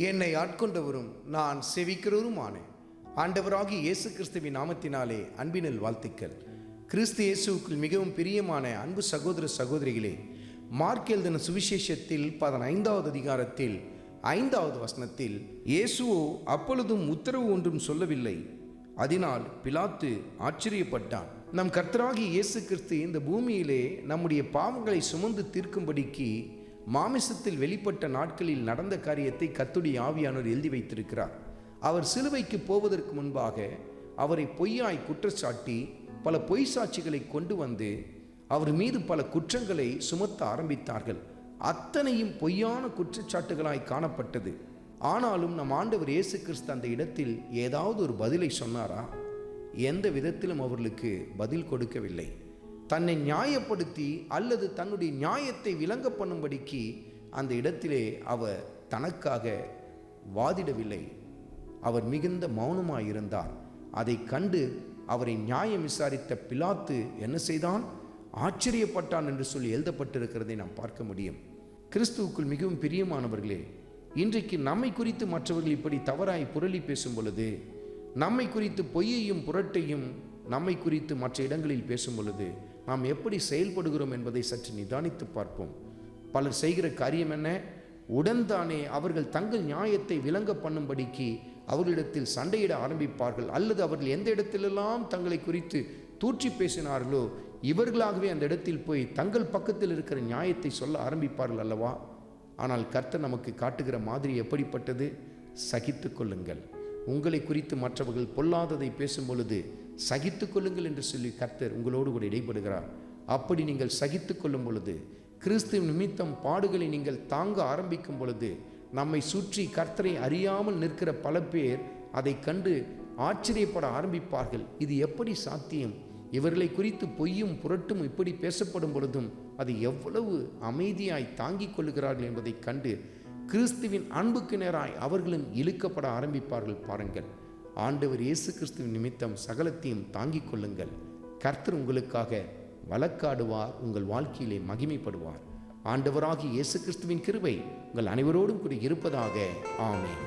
என்னை ஆட்கொண்டவரும் நான் செவிக்கிறவருமான ஆண்டவராகிய இயேசு கிறிஸ்துவின் நாமத்தினாலே அன்பினில் வாழ்த்துக்கள். கிறிஸ்து இயேசுவுக்குள் மிகவும் பிரியமான அன்பு சகோதர சகோதரிகளே, மார்க் எழுதின சுவிசேஷத்தில் 15வது அதிகாரத்தில் 5வது வசனத்தில், இயேசுவோ அப்பொழுதும் உத்தரவு ஒன்றும் சொல்லவில்லை. அதனால் பிலாத்து ஆச்சரியப்பட்டான். நம் கர்த்தராகிய இயேசு கிறிஸ்து இந்த பூமியிலே நம்முடைய பாவங்களை சுமந்து தீர்க்கும்படிக்கு மாமிசத்தில் வெளிப்பட்ட நாட்களில் நடந்த காரியத்தை கர்த்தருடைய ஆவியானவர் எழுதி வைத்திருக்கிறார். அவர் சிலுவைக்கு போவதற்கு முன்பாக அவரை பொய்யாய் குற்றச்சாட்டி பல பொய் சாட்சிகளை கொண்டு வந்து அவர் மீது பல குற்றங்களை சுமத்த ஆரம்பித்தார்கள். அத்தனையும் பொய்யான குற்றச்சாட்டுகளாய் காணப்பட்டது. ஆனாலும் நம் ஆண்டவர் இயேசு கிறிஸ்து அந்த இடத்தில் ஏதாவது ஒரு பதிலை சொன்னாரா? எந்த விதத்திலும் அவர்களுக்கு பதில் கொடுக்கவில்லை. தன்னை நியாயப்படுத்தி அல்லது தன்னுடைய நியாயத்தை விளங்க பண்ணும்படிக்கு அந்த இடத்திலே அவர் தனக்காக வாதிடவில்லை. அவர் மிகுந்த மௌனமாயிருந்தார். அதை கண்டு அவரை நியாயம் விசாரித்த பிலாத்து என்ன செய்தான்? ஆச்சரியப்பட்டான் என்று சொல்லி எழுதப்பட்டிருக்கிறதை நாம் பார்க்க முடியும். கிறிஸ்துவுக்குள் மிகவும் பிரியமானவர்களே, இன்றைக்கு நம்மை குறித்து மற்றவர்கள் இப்படி தவறாய் புரளி பேசும் பொழுது, நம்மை குறித்து பொய்யையும் புரட்டையும் நம்மை குறித்து மற்ற இடங்களில் பேசும் பொழுது நாம் எப்படி செயல்படுகிறோம் என்பதை சற்று நிதானித்து பார்ப்போம். பலர் செய்கிற காரியம் என்ன? உடன்தானே அவர்கள் தங்கள் நியாயத்தை விளங்க பண்ணும்படிக்கு அவர்களிடத்தில் சண்டையிட ஆரம்பிப்பார்கள். அல்லது அவர்கள் எந்த இடத்திலெல்லாம் தங்களை குறித்து தூற்றி பேசினார்களோ இவர்களாகவே அந்த இடத்தில் போய் தங்கள் பக்கத்தில் இருக்கிற நியாயத்தை சொல்ல ஆரம்பிப்பார்கள் அல்லவா? ஆனால் கர்த்தர் நமக்கு காட்டுகிற மாதிரி எப்படிப்பட்டது? சகித்து கொள்ளுங்கள். உங்களை குறித்து மற்றவர்கள் பொல்லாததை பேசும் பொழுது சகித்து கொள்ளுங்கள் என்று சொல்லி கர்த்தர் உங்களோடு கூட இடைப்படுகிறார். அப்படி நீங்கள் சகித்து கொள்ளும் பொழுது, கிறிஸ்து நிமித்தம் பாடுகளை நீங்கள் தாங்க ஆரம்பிக்கும் பொழுது, நம்மை சுற்றி கர்த்தரை அறியாமல் நிற்கிற பல பேர் அதை கண்டு ஆச்சரியப்பட ஆரம்பிப்பார்கள். இது எப்படி சாத்தியம்? இவர்களை குறித்து பொய்யும் புரட்டும் இப்படி பேசப்படும் பொழுதும் அது எவ்வளவு அமைதியாய் தாங்கிக் கொள்ளுகிறார்கள் என்பதை கண்டு கிறிஸ்துவின் அன்புக்கு நேராய் அவர்களும் இழுக்கப்பட ஆரம்பிப்பார்கள். பாருங்கள், ஆண்டவர் இயேசு கிறிஸ்துவின் நிமித்தம் சகலத்தையும் தாங்கிக் கொள்ளுங்கள். கர்த்தர் உங்களுக்காக வழக்காடுவார், உங்கள் வாழ்க்கையிலே மகிமைப்படுவார். ஆண்டவராகிய இயேசு கிறிஸ்துவின் கிருபை உங்கள் அனைவரோடும் கூட இருப்பதாக. ஆமென்.